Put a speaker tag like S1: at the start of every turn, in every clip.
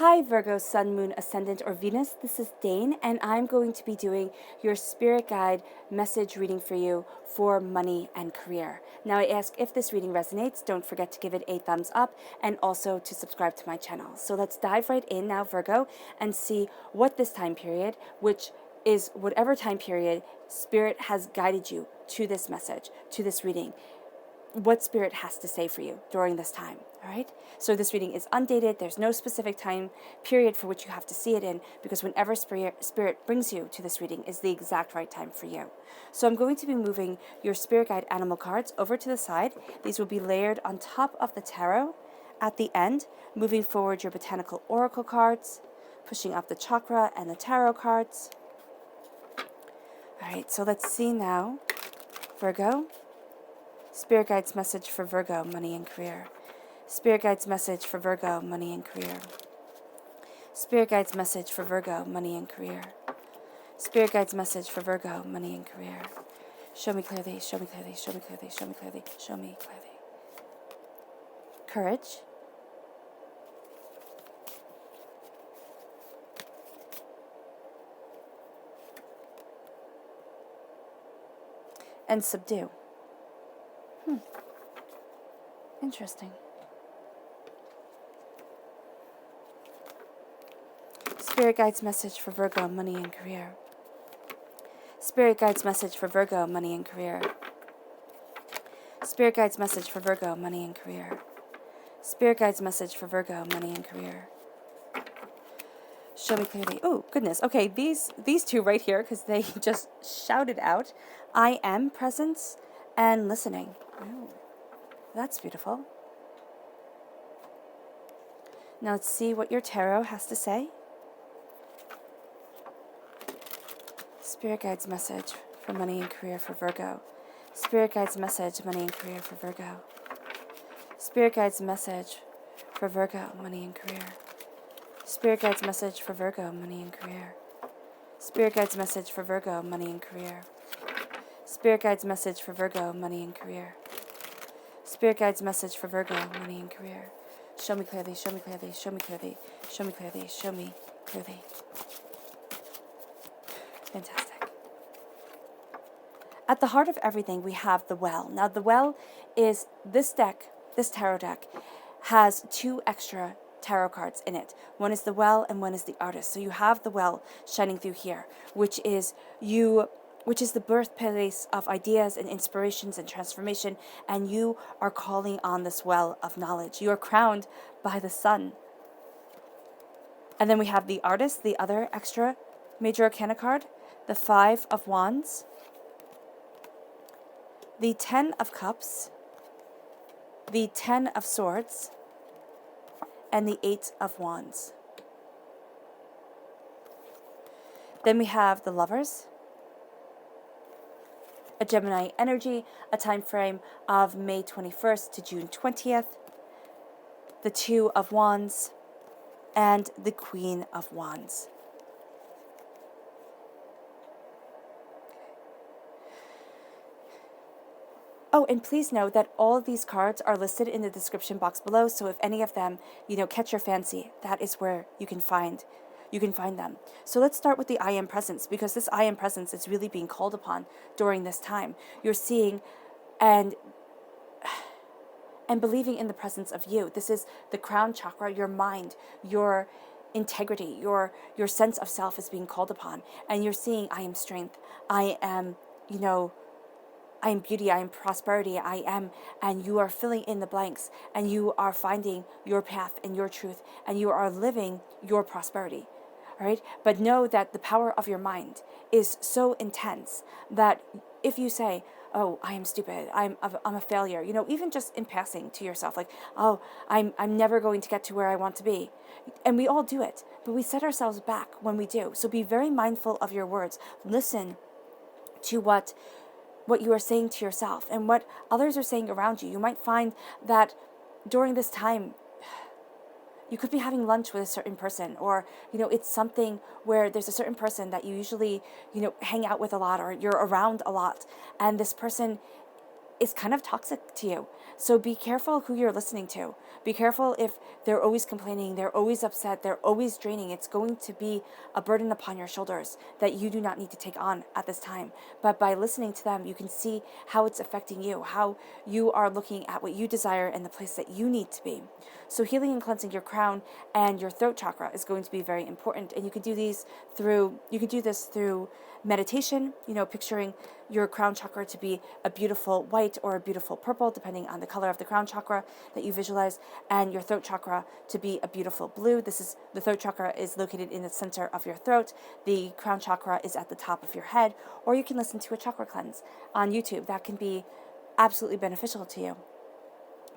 S1: Hi Virgo, Sun, Moon, Ascendant, or Venus. This is Dane, and I'm going to be doing your Spirit Guide message reading for you for money and career. Now, I ask if this reading resonates, don't forget to give it a thumbs up and also to subscribe to my channel. So let's dive right in now, Virgo, and see what this time period, which is whatever time period Spirit has guided you to this message, to this reading, what Spirit has to say for you during this time. All right. So this reading is undated. There's no specific time period for which you have to see it in, because whenever Spirit brings you to this reading is the exact right time for you. So I'm going to be moving your Spirit Guide animal cards over to the side. These will be layered on top of the tarot at the end, moving forward your botanical oracle cards, pushing up the chakra and the tarot cards. All right. So let's see now, Virgo. Spirit Guide's message for Virgo, money and career. Spirit Guide's message for Virgo, money and career. Spirit Guide's message for Virgo, money and career. Spirit Guide's message for Virgo, money and career. Show me clearly, show me clearly, show me clearly, show me clearly, show me clearly. Courage. And subdue. Interesting. Spirit Guide's message for Virgo, money and career. Spirit Guide's message for Virgo, money and career. Spirit Guide's message for Virgo, money and career. Spirit Guide's message for Virgo, money and career. Show me clearly. Oh, goodness. Okay, these two right here, because they just shouted out, I am presence and listening. Oh, that's beautiful. Now let's see what your tarot has to say. Spirit Guide's message for money and career for Virgo. Spirit Guide's message, money and career for Virgo. Spirit Guide's message for Virgo, money and career. Spirit Guide's message for Virgo, money and career. Spirit Guide's message for Virgo, money and career. Spirit Guide's message for Virgo, money and career. Spirit Guide's message for Virgo, money and career. Show me clearly, show me clearly, show me clearly, show me clearly, show me clearly. Fantastic. At the heart of everything, we have the well. Now, the well is this deck, this tarot deck, has two extra tarot cards in it. One is the well and one is the artist. So you have the well shining through here, which is the birthplace of ideas and inspirations and transformation, and you are calling on this well of knowledge. You are crowned by the sun. And then we have the artist, the other extra major arcana card, the Five of Wands, the Ten of Cups, the Ten of Swords, and the Eight of Wands. Then we have the Lovers, a Gemini energy, a time frame of May 21st to June 20th, the Two of Wands, and the Queen of Wands. Oh, and please note that all of these cards are listed in the description box below, so if any of them, catch your fancy, that is where you can find them. So let's start with the I am presence, because this I am presence is really being called upon during this time. You're seeing and believing in the presence of you. This is the crown chakra, your mind, your integrity, your sense of self is being called upon. And you're seeing, I am strength, I am, I am beauty, I am prosperity, I am, and you are filling in the blanks, and you are finding your path and your truth, and you are living your prosperity, all right? But know that the power of your mind is so intense that if you say, oh, I am stupid, I'm a failure, even just in passing to yourself, like, oh, I'm never going to get to where I want to be. And we all do it, but we set ourselves back when we do. So be very mindful of your words. Listen to what you are saying to yourself and what others are saying around you. You might find that during this time, you could be having lunch with a certain person, or, it's something where there's a certain person that you usually, hang out with a lot, or you're around a lot. And this person is kind of toxic to you. So be careful who you're listening to. Be careful if they're always complaining, they're always upset, they're always draining. It's going to be a burden upon your shoulders that you do not need to take on at this time. But by listening to them, you can see how it's affecting you, how you are looking at what you desire and the place that you need to be. So healing and cleansing your crown and your throat chakra is going to be very important. And you can do this through meditation, picturing your crown chakra to be a beautiful white or a beautiful purple, depending on the color of the crown chakra that you visualize, and your throat chakra to be a beautiful blue. The throat chakra is located in the center of your throat. The crown chakra is at the top of your head, or you can listen to a chakra cleanse on YouTube. That can be absolutely beneficial to you.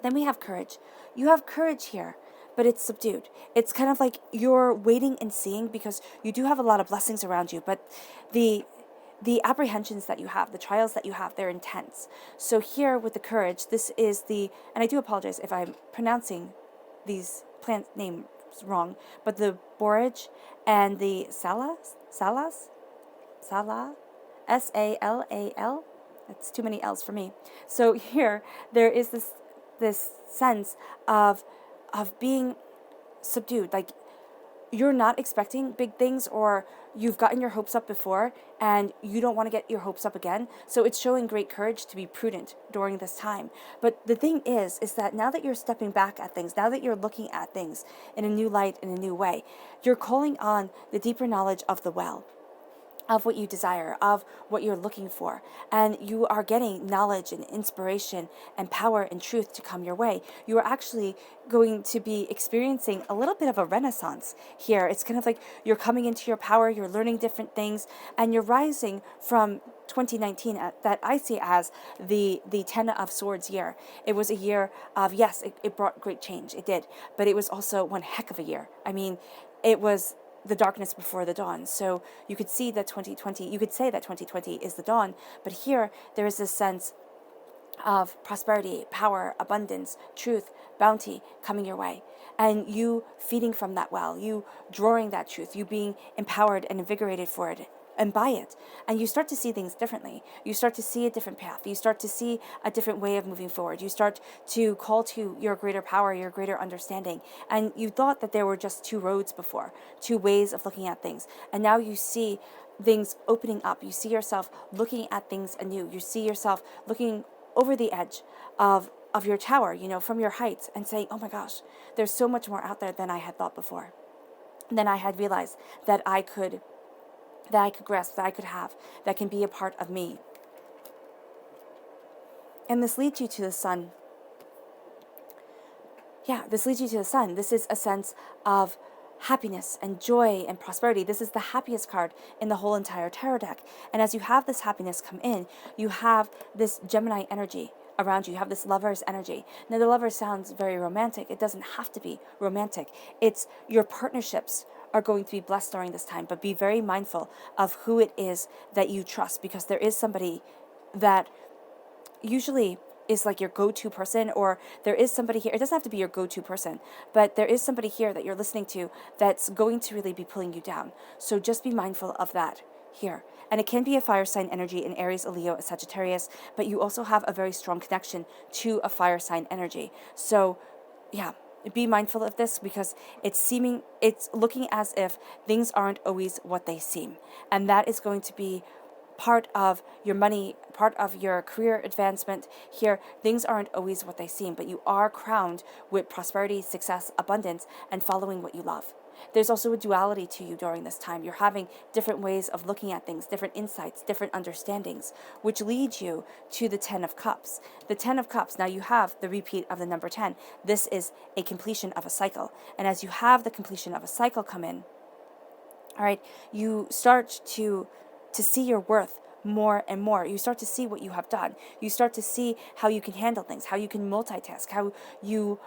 S1: Then we have courage. You have courage here, but it's subdued. It's kind of like you're waiting and seeing, because you do have a lot of blessings around you, but the apprehensions that you have, the trials that you have, they're intense. So here with the courage, this is and I do apologize if I'm pronouncing these plant names wrong, but the borage and the salas, S-A-L-A-L, that's too many L's for me. So here, there is this sense of being subdued, like you're not expecting big things, or you've gotten your hopes up before and you don't want to get your hopes up again. So it's showing great courage to be prudent during this time. But the thing is that now that you're stepping back at things, now that you're looking at things in a new light, in a new way, you're calling on the deeper knowledge of the well, of what you desire, of what you're looking for. And you are getting knowledge and inspiration and power and truth to come your way. You are actually going to be experiencing a little bit of a renaissance here. It's kind of like you're coming into your power, you're learning different things, and you're rising from 2019 that I see as the 10 of Swords year. It was a year of, yes, it brought great change. It did. But it was also one heck of a year. I mean, it was the darkness before the dawn. So you could say that 2020 is the dawn, but here there is this sense of prosperity, power, abundance, truth, bounty coming your way. And you feeding from that well, you drawing that truth, you being empowered and invigorated for it and by it. And you start to see things differently. You start to see a different path. You start to see a different way of moving forward. You start to call to your greater power, your greater understanding. And you thought that there were just two roads before, two ways of looking at things. And now you see things opening up. You see yourself looking at things anew. You see yourself looking over the edge of your tower, from your heights, and saying, oh my gosh, there's so much more out there than I had thought before, than I had realized that I could grasp, that I could have, that can be a part of me. And this leads you to the sun. Yeah, this leads you to the sun. This is a sense of happiness and joy and prosperity. This is the happiest card in the whole entire tarot deck. And as you have this happiness come in, you have this Gemini energy around you. You have this lover's energy. Now, the lover sounds very romantic. It doesn't have to be romantic. It's your partnerships are going to be blessed during this time, but be very mindful of who it is that you trust, because there is somebody that usually is like your go-to person, or there is somebody here, it doesn't have to be your go-to person, but there is somebody here that you're listening to that's going to really be pulling you down. So just be mindful of that here. And it can be a fire sign energy in Aries, a Leo, a Sagittarius, but you also have a very strong connection to a fire sign energy. So yeah, be mindful of this, because it's looking as if things aren't always what they seem. And that is going to be part of your money, part of your career advancement here. Things aren't always what they seem, but you are crowned with prosperity, success, abundance, and following what you love. There's also a duality to you during this time. You're having different ways of looking at things, different insights, different understandings, which leads you to the 10 of Cups. The 10 of Cups, now you have the repeat of the number 10. This is a completion of a cycle. And as you have the completion of a cycle come in, all right, you start to see your worth more and more. You start to see what you have done. You start to see how you can handle things, how you can multitask, how you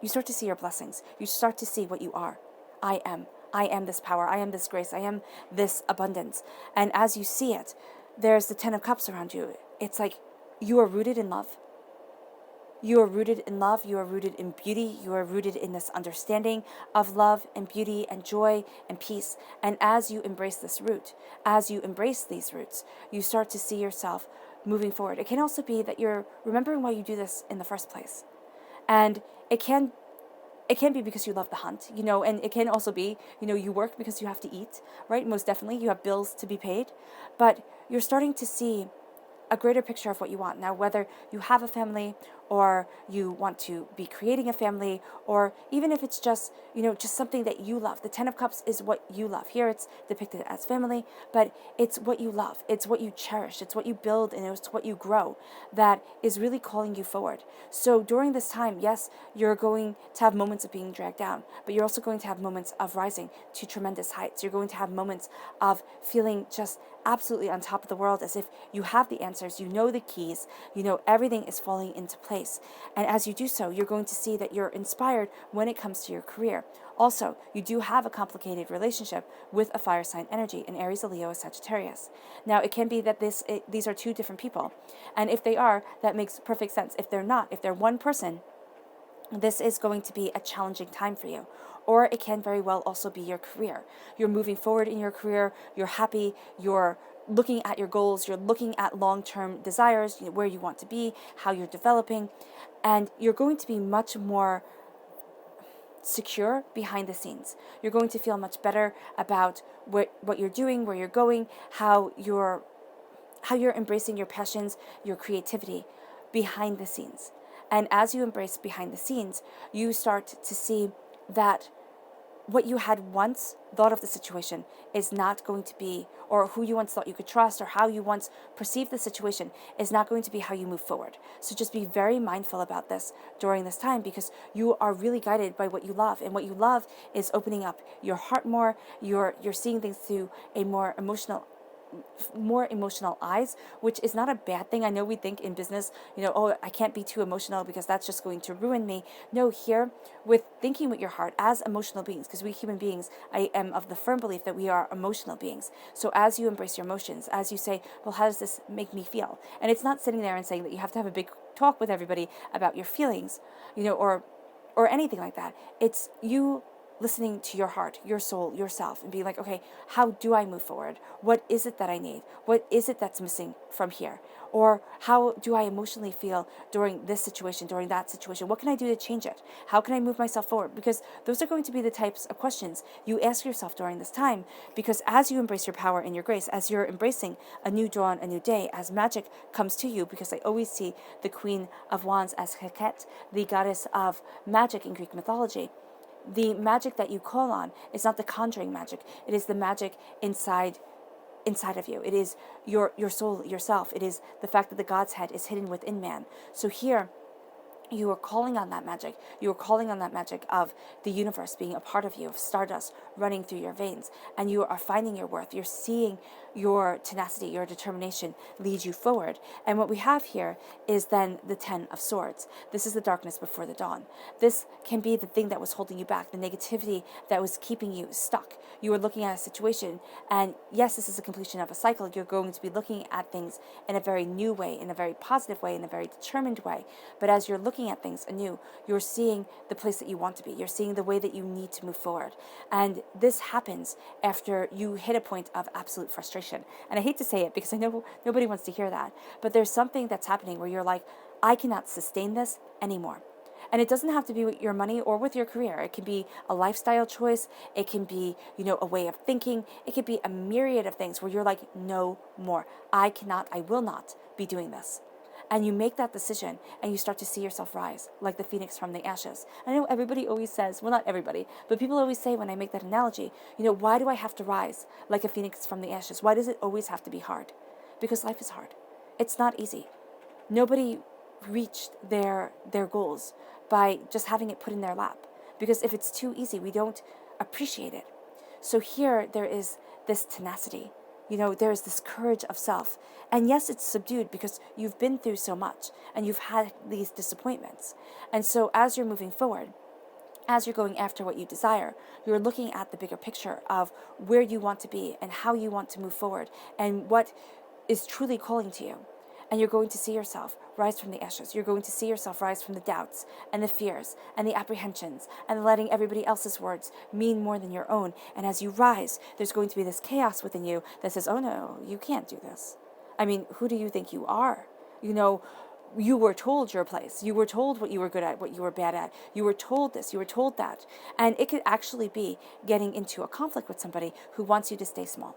S1: start to see your blessings. You start to see what you are. I am this power. I am this grace. I am this abundance. And as you see it, there's the 10 of Cups around you. It's like you are rooted in love. You are rooted in love. You are rooted in beauty. You are rooted in this understanding of love and beauty and joy and peace. And as you embrace this root, as you embrace these roots, you start to see yourself moving forward. It can also be that you're remembering why you do this in the first place. And it can be because you love the hunt, and it can also be, you work because you have to eat, right? Most definitely, you have bills to be paid, but you're starting to see a greater picture of what you want. Now, whether you have a family or you want to be creating a family, or even if it's just, just something that you love. The 10 of Cups is what you love. Here it's depicted as family, but it's what you love. It's what you cherish. It's what you build, and it's what you grow that is really calling you forward. So during this time, yes, you're going to have moments of being dragged down, but you're also going to have moments of rising to tremendous heights. You're going to have moments of feeling just absolutely on top of the world, as if you have the answers, you know the keys, everything is falling into place. And as you do so, you're going to see that you're inspired when it comes to your career. Also, you do have a complicated relationship with a fire sign energy, an Aries, a Leo, a Sagittarius. Now, it can be that these are two different people. And if they are, that makes perfect sense. If they're not, if they're one person, this is going to be a challenging time for you. Or it can very well also be your career. You're moving forward in your career, you're happy, you're looking at your goals, you're looking at long-term desires, where you want to be, how you're developing, and you're going to be much more secure behind the scenes. You're going to feel much better about what you're doing, where you're going, how you're embracing your passions, your creativity behind the scenes. And as you embrace behind the scenes, you start to see that what you had once thought of the situation is not going to be, or who you once thought you could trust, or how you once perceived the situation is not going to be how you move forward. So just be very mindful about this during this time, because you are really guided by what you love. And what you love is opening up your heart more. You're seeing things through a more emotional eyes, which is not a bad thing. I know we think in business, oh, I can't be too emotional because that's just going to ruin me. No, here, with thinking with your heart as emotional beings, because we human beings, I am of the firm belief that we are emotional beings. So as you embrace your emotions, as you say, well, how does this make me feel? And it's not sitting there and saying that you have to have a big talk with everybody about your feelings, or anything like that. It's you listening to your heart, your soul, yourself, and being like, okay, how do I move forward? What is it that I need? What is it that's missing from here? Or how do I emotionally feel during this situation, during that situation? What can I do to change it? How can I move myself forward? Because those are going to be the types of questions you ask yourself during this time. Because as you embrace your power and your grace, as you're embracing a new dawn, a new day, as magic comes to you, because I always see the Queen of Wands as Heket, the goddess of magic in Greek mythology. The magic that you call on is not the conjuring magic. It is the magic inside of you. It is your soul, yourself. It is the fact that the God's head is hidden within man. So here, you are calling on that magic. You are calling on that magic of the universe being a part of you, of stardust running through your veins. And you are finding your worth. You're seeing your tenacity, your determination lead you forward. And what we have here is then the 10 of Swords. This is the darkness before the dawn. This can be the thing that was holding you back, the negativity that was keeping you stuck. You were looking at a situation, and yes, this is a completion of a cycle. You're going to be looking at things in a very new way, in a very positive way, in a very determined way. But as you're looking at things anew, you're seeing the place that you want to be. You're seeing the way that you need to move forward. And this happens after you hit a point of absolute frustration. And I hate to say it because I know nobody wants to hear that, but there's something that's happening where you're like, I cannot sustain this anymore. And it doesn't have to be with your money or with your career. It can be a lifestyle choice. It can be, a way of thinking. It could be a myriad of things where you're like, no more. I will not be doing this. And you make that decision and you start to see yourself rise like the phoenix from the ashes. I know everybody always says, well, not everybody, but people always say when I make that analogy, why do I have to rise like a phoenix from the ashes? Why does it always have to be hard? Because life is hard. It's not easy. Nobody reached their goals by just having it put in their lap. Because if it's too easy, we don't appreciate it. So here there is this tenacity. There is this courage of self. And yes, it's subdued because you've been through so much and you've had these disappointments. And so as you're moving forward, as you're going after what you desire, you're looking at the bigger picture of where you want to be and how you want to move forward and what is truly calling to you. And you're going to see yourself rise from the ashes. You're going to see yourself rise from the doubts and the fears and the apprehensions and letting everybody else's words mean more than your own. And as you rise, there's going to be this chaos within you that says, oh no, you can't do this. I mean, who do you think you are? You know, you were told your place. You were told what you were good at, what you were bad at. You were told this, you were told that. And it could actually be getting into a conflict with somebody who wants you to stay small.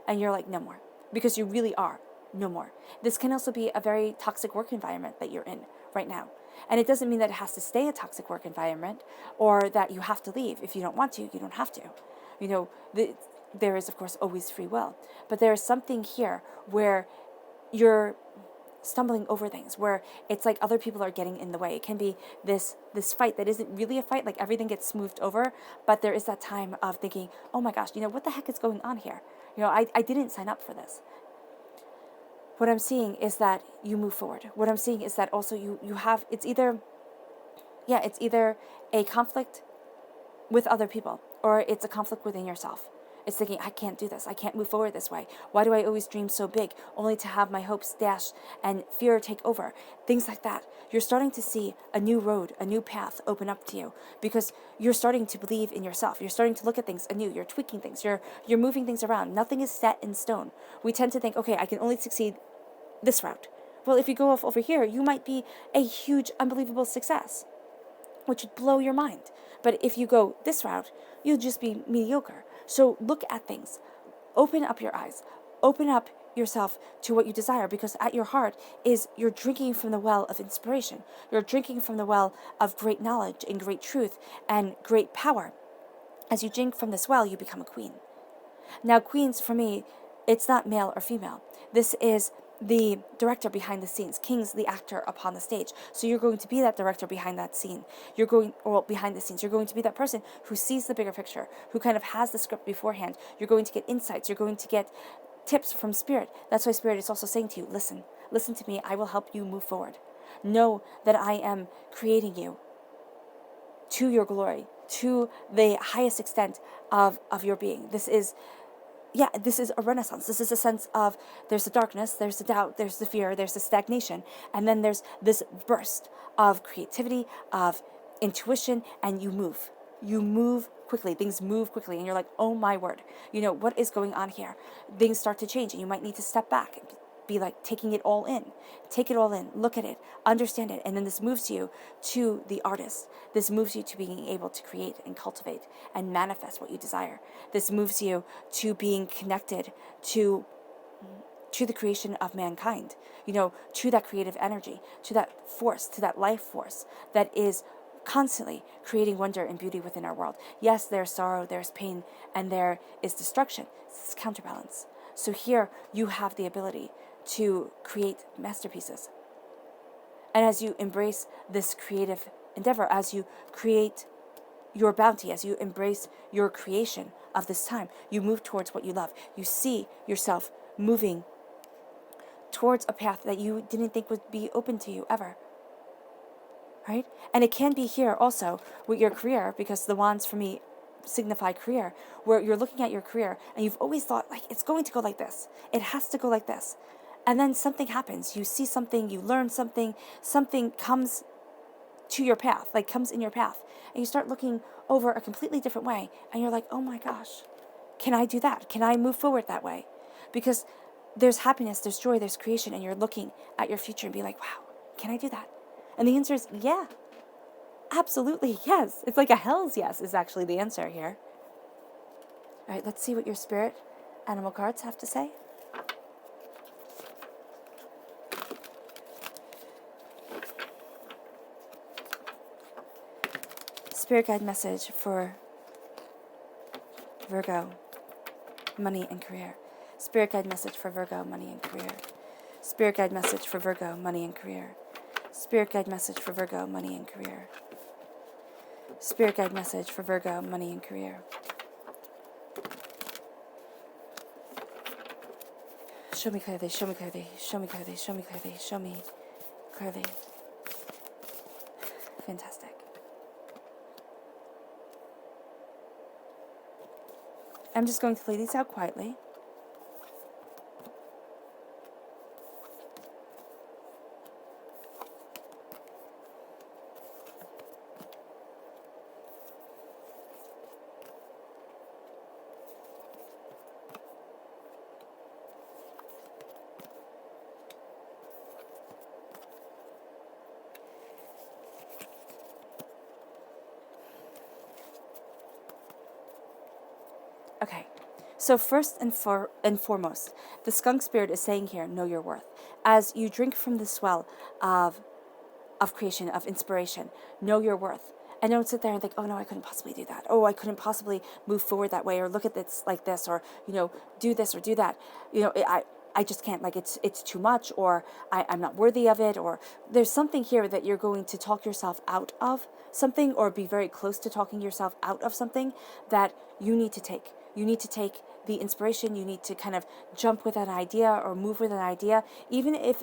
S1: And you're like, no more. Because you really are. No more. This can also be a very toxic work environment that you're in right now. And it doesn't mean that it has to stay a toxic work environment or that you have to leave. If you don't want to, you don't have to. You know, there is, of course, always free will. But there is something here where you're stumbling over things, where it's like other people are getting in the way. It can be this fight that isn't really a fight, like everything gets smoothed over, but there is that time of thinking, oh my gosh, what the heck is going on here? I didn't sign up for this. What I'm seeing is that you move forward. What I'm seeing is that also you have, it's either a conflict with other people, or it's a conflict within yourself. It's thinking, I can't do this. I can't move forward this way. Why do I always dream so big, only to have my hopes dashed and fear take over? Things like that. You're starting to see a new road, a new path open up to you because you're starting to believe in yourself. You're starting to look at things anew. You're tweaking things. You're moving things around. Nothing is set in stone. We tend to think, okay, I can only succeed this route. Well, if you go off over here, you might be a huge, unbelievable success, which would blow your mind. But if you go this route, you'll just be mediocre. So look at things. Open up your eyes. Open up yourself to what you desire, because at your heart is you're drinking from the well of inspiration. You're drinking from the well of great knowledge and great truth and great power. As you drink from this well, you become a queen. Now, queens, for me, it's not male or female. This is the director behind the scenes. King's the actor upon the stage. So you're going to be that director behind that scene. Behind the scenes. You're going to be that person who sees the bigger picture, who kind of has the script beforehand. You're going to get insights. You're going to get tips from Spirit. That's why Spirit is also saying to you, listen to me. I will help you move forward. Know that I am creating you to your glory, to the highest extent of your being. This is a renaissance. This is a sense of there's the darkness, there's the doubt, there's the fear, there's the stagnation, and then there's this burst of creativity, of intuition, and you move. You move quickly. Things move quickly, and you're like, oh my word, what is going on here? Things start to change, and you might need to step back, be like taking it all in. Take it all in, look at it, understand it, and then this moves you to the artist. This moves you to being able to create and cultivate and manifest what you desire. This moves you to being connected to the creation of mankind, to that creative energy, to that force, to that life force that is constantly creating wonder and beauty within our world. Yes, there's sorrow, there's pain, and there is destruction. It's counterbalance. So here you have the ability to create masterpieces. And as you embrace this creative endeavor, as you create your bounty, as you embrace your creation of this time, you move towards what you love. You see yourself moving towards a path that you didn't think would be open to you ever. Right? And it can be here also with your career, because the wands for me signify career, where you're looking at your career and you've always thought, like, it's going to go like this. It has to go like this. And then something happens. You see something, you learn something, something comes to your path, like comes in your path. And you start looking over a completely different way. And you're like, oh my gosh, can I do that? Can I move forward that way? Because there's happiness, there's joy, there's creation. And you're looking at your future and be like, wow, can I do that? And the answer is, yeah, absolutely, yes. It's like a hell's yes is actually the answer here. All right, let's see what your spirit animal cards have to say. Spirit guide message for Virgo, money and career. Spirit guide message for Virgo, money and career. Spirit guide message for Virgo, money and career. Spirit guide message for Virgo, money and career. Spirit guide message for Virgo, money and career. Show me clearly, show me clearly, show me clearly, show me clearly, show me clearly. Fantastic. I'm just going to lay these out quietly. Okay. So first and foremost, the skunk spirit is saying here, know your worth. As you drink from the swell of creation, of inspiration, know your worth. And don't sit there and think, oh no, I couldn't possibly do that. Oh, I couldn't possibly move forward that way, or look at this like this, or, do this or do that. I just can't, like, it's too much, or I'm not worthy of it, or there's something here that you're going to talk yourself out of something, or be very close to talking yourself out of something that you need to take. You need to take the inspiration. You need to kind of jump with an idea or move with an idea, even if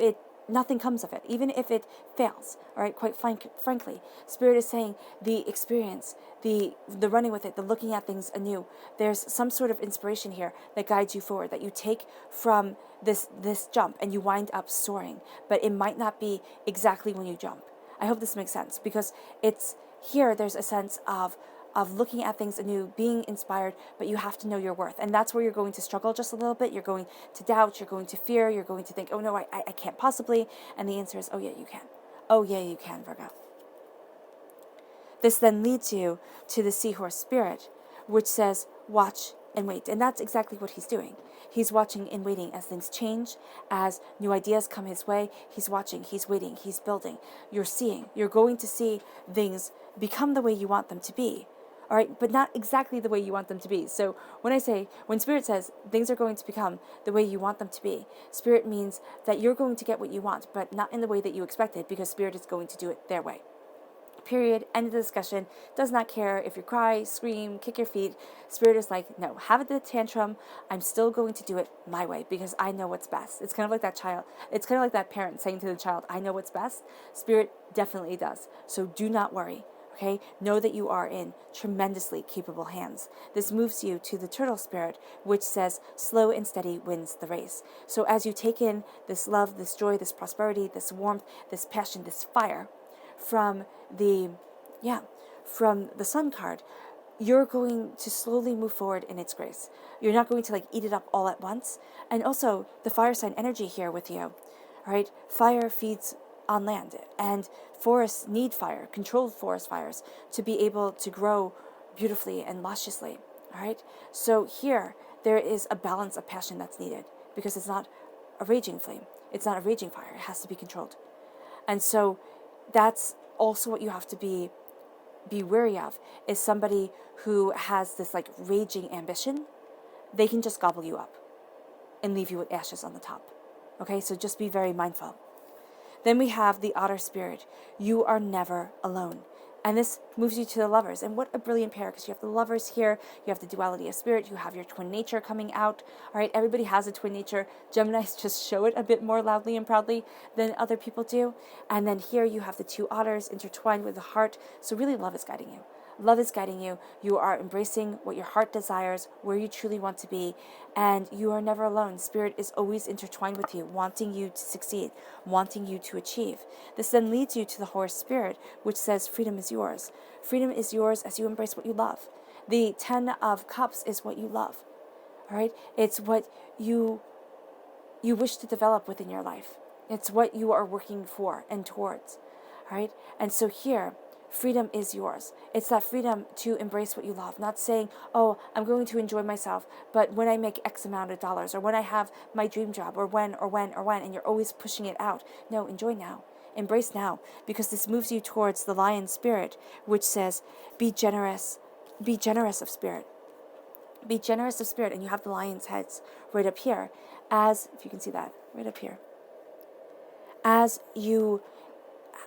S1: nothing comes of it, even if it fails. All right, quite frankly, Spirit is saying the experience, the running with it, the looking at things anew. There's some sort of inspiration here that guides you forward, that you take from this jump and you wind up soaring, but it might not be exactly when you jump. I hope this makes sense, because it's here. There's a sense of looking at things anew, being inspired, but you have to know your worth. And that's where you're going to struggle just a little bit. You're going to doubt, you're going to fear, you're going to think, oh no, I can't possibly. And the answer is, oh yeah, you can. Oh yeah, you can, Virgo. This then leads you to the seahorse spirit, which says, watch and wait. And that's exactly what he's doing. He's watching and waiting as things change, as new ideas come his way. He's watching, he's waiting, he's building. You're seeing. You're going to see things become the way you want them to be. All right, but not exactly the way you want them to be. So when Spirit says things are going to become the way you want them to be, Spirit means that you're going to get what you want, but not in the way that you expected, because Spirit is going to do it their way. Period. End of the discussion. Does not care if you cry, scream, kick your feet. Spirit is like, no, have the tantrum. I'm still going to do it my way, because I know what's best. It's kind of like that child. It's kind of like that parent saying to the child, I know what's best. Spirit definitely does. So do not worry. Okay? Know that you are in tremendously capable hands. This moves you to the turtle spirit, which says slow and steady wins the race. So as you take in this love, this joy, this prosperity, this warmth, this passion, this fire from the sun card, you're going to slowly move forward in its grace. You're not going to like eat it up all at once. And also the fire sign energy here with you. All right? Fire feeds on land, and forests need fire, controlled forest fires, to be able to grow beautifully and lusciously. All right? So here there is a balance of passion that's needed, because it's not a raging flame. It's not a raging fire. It has to be controlled. And so that's also what you have to be wary of, is somebody who has this like raging ambition. They can just gobble you up and leave you with ashes on the top. Okay, so just be very mindful. Then we have the otter spirit. You are never alone. And this moves you to the lovers. And what a brilliant pair, because you have the lovers here, you have the duality of spirit, you have your twin nature coming out. All right, everybody has a twin nature. Geminis just show it a bit more loudly and proudly than other people do. And then here you have the two otters intertwined with the heart. So really love is guiding you. Love is guiding you. You are embracing what your heart desires, where you truly want to be, and you are never alone. Spirit is always intertwined with you, wanting you to succeed, wanting you to achieve. This then leads you to the horse spirit, which says freedom is yours. Freedom is yours as you embrace what you love. The 10 of Cups is what you love. All right? It's what you wish to develop within your life. It's what you are working for and towards. All right? And so here, freedom is yours. It's that freedom to embrace what you love, not saying, oh, I'm going to enjoy myself, but when I make X amount of dollars, or when I have my dream job, or when, and you're always pushing it out. No, enjoy now. Embrace now, because this moves you towards the lion spirit, which says, be generous of spirit. Be generous of spirit, and you have the lion's heads right up here, if you can see that, right up here. As you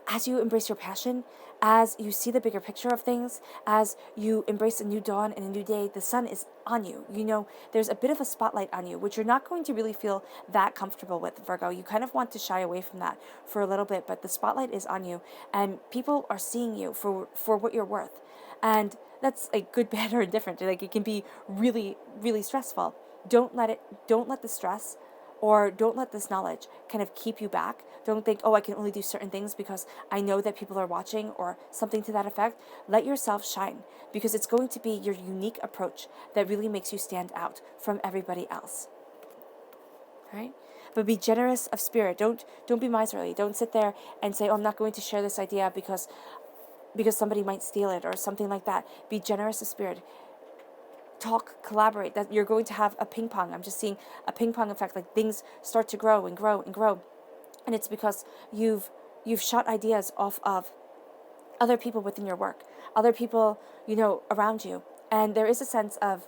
S1: embrace your passion, as you see the bigger picture of things, as you embrace a new dawn and a new day, the sun is on you. You know, there's a bit of a spotlight on you, which you're not going to really feel that comfortable with, Virgo. You kind of want to shy away from that for a little bit, but the spotlight is on you, and people are seeing you for what you're worth. And that's like good, bad, or indifferent. Like, it can be really, really stressful. Don't let the stress, or don't let this knowledge kind of keep you back. Don't think, oh, I can only do certain things because I know that people are watching, or something to that effect. Let yourself shine, because it's going to be your unique approach that really makes you stand out from everybody else. All right? But be generous of spirit. Don't be miserly. Don't sit there and say, oh, I'm not going to share this idea because somebody might steal it or something like that. Be generous of spirit. talk, collaborate, that you're going to have a ping pong. I'm just seeing a ping pong effect, like things start to grow and grow and grow. And it's because you've shot ideas off of other people within your work, other people, around you. And there is a sense of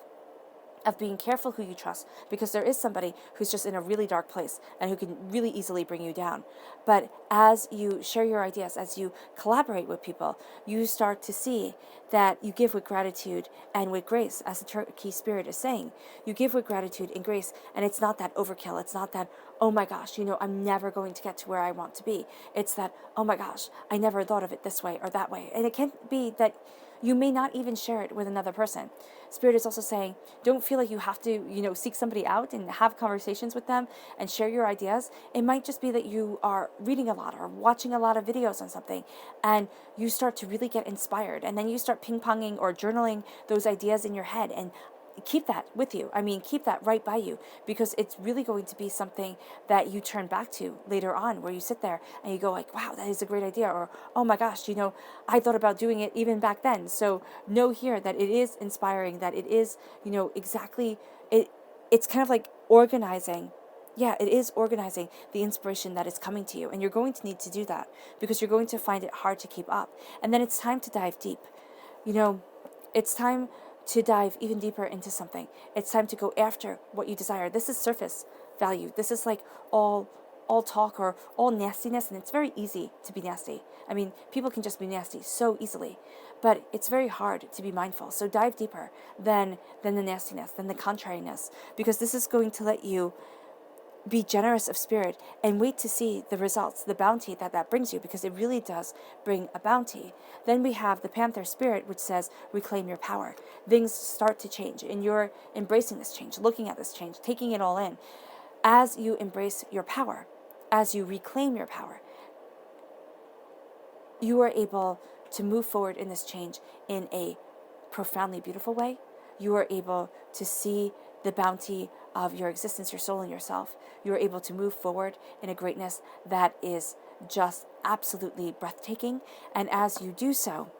S1: being careful who you trust, because there is somebody who's just in a really dark place and who can really easily bring you down. But as you share your ideas, as you collaborate with people, you start to see that you give with gratitude and with grace, as the Turkey Spirit is saying. You give with gratitude and grace, and it's not that overkill. It's not that, oh my gosh, I'm never going to get to where I want to be. It's that, oh my gosh, I never thought of it this way or that way. And it can't be that you may not even share it with another person. Spirit is also saying, don't feel like you have to, seek somebody out and have conversations with them and share your ideas. It might just be that you are reading a lot or watching a lot of videos on something, and you start to really get inspired, and then you start ping-ponging or journaling those ideas in your head, and keep that with you. I mean, keep that right by you, because it's really going to be something that you turn back to later on, where you sit there and you go like, wow, that is a great idea. Or, oh my gosh, I thought about doing it even back then. So know here that it is inspiring, that it is, exactly, it's kind of like organizing. Yeah, it is organizing the inspiration that is coming to you. And you're going to need to do that, because you're going to find it hard to keep up. And then it's time to dive deep. It's time to dive even deeper into something. It's time to go after what you desire. This is surface value. This is like all talk or all nastiness, and it's very easy to be nasty. I mean, people can just be nasty so easily, but it's very hard to be mindful. So dive deeper than the nastiness, than the contrariness, because this is going to let you be generous of spirit and wait to see the results, the bounty that brings you, because it really does bring a bounty. Then we have the Panther Spirit, which says, reclaim your power. Things start to change, and you're embracing this change, looking at this change, taking it all in. As you embrace your power, as you reclaim your power, you are able to move forward in this change in a profoundly beautiful way. You are able to see the bounty of your existence, your soul, and yourself. You are able to move forward in a greatness that is just absolutely breathtaking. And as you do so,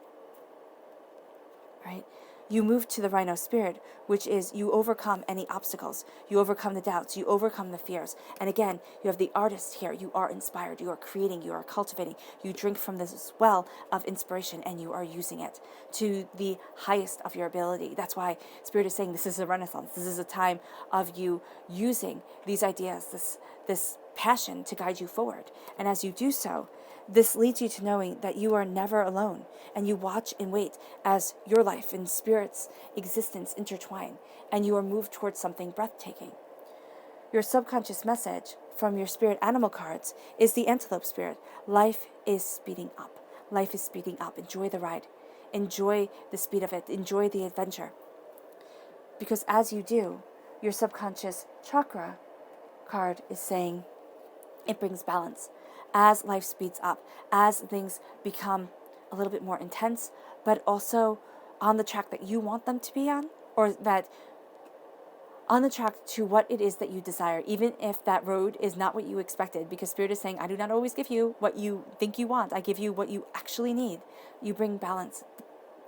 S1: right, you move to the Rhino Spirit, which is you overcome any obstacles. You overcome the doubts. You overcome the fears. And again, you have the artist here. You are inspired. You are creating. You are cultivating. You drink from this well of inspiration, and you are using it to the highest of your ability. That's why Spirit is saying this is a renaissance. This is a time of you using these ideas, this passion to guide you forward. And as you do so, this leads you to knowing that you are never alone, and you watch and wait as your life and Spirit's existence intertwine, and you are moved towards something breathtaking. Your subconscious message from your Spirit animal cards is the Antelope Spirit. Life is speeding up. Life is speeding up. Enjoy the ride. Enjoy the speed of it. Enjoy the adventure. Because as you do, your subconscious chakra card is saying it brings balance. As life speeds up, as things become a little bit more intense, but also on the track that you want them to be on, or that on the track to what it is that you desire, even if that road is not what you expected, because Spirit is saying, I do not always give you what you think you want. I give you what you actually need. You bring balance.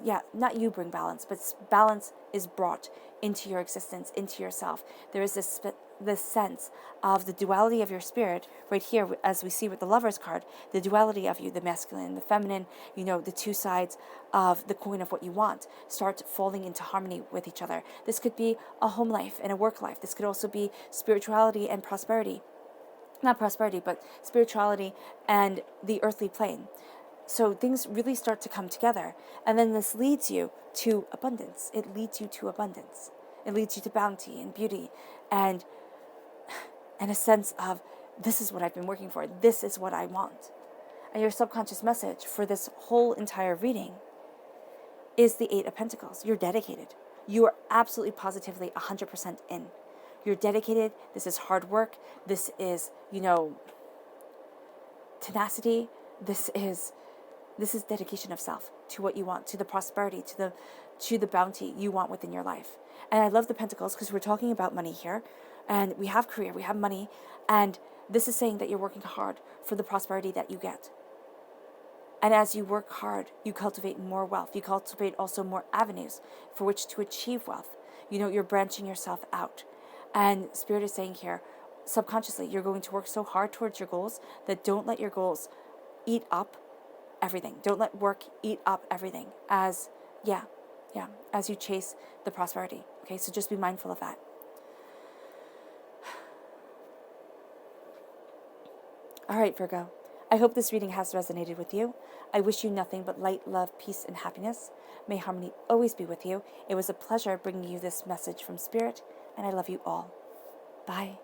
S1: Yeah, not you bring balance, but balance is brought into your existence, into yourself. There is this sense of the duality of your spirit right here, as we see with the Lover's card, the duality of you, the masculine, the feminine, the two sides of the coin of what you want start falling into harmony with each other. This could be a home life and a work life. This could also be spirituality and prosperity. Not prosperity, but spirituality and the earthly plane. So things really start to come together. And then this leads you to abundance. It leads you to abundance. It leads you to bounty and beauty and a sense of, this is what I've been working for. This is what I want. And your subconscious message for this whole entire reading is the Eight of Pentacles. You're dedicated. You are absolutely positively 100% in. You're dedicated. This is hard work. This is, tenacity. This is dedication of self to what you want, to the prosperity, to the bounty you want within your life. And I love the Pentacles because we're talking about money here, and we have career, we have money, and this is saying that you're working hard for the prosperity that you get. And as you work hard, you cultivate more wealth. You cultivate also more avenues for which to achieve wealth. You're branching yourself out. And Spirit is saying here, subconsciously, you're going to work so hard towards your goals that don't let your goals eat up everything. Don't let work eat up everything as you chase the prosperity. Okay, so just be mindful of that. All right, Virgo. I hope this reading has resonated with you. I wish you nothing but light, love, peace, and happiness. May harmony always be with you. It was a pleasure bringing you this message from Spirit, and I love you all. Bye.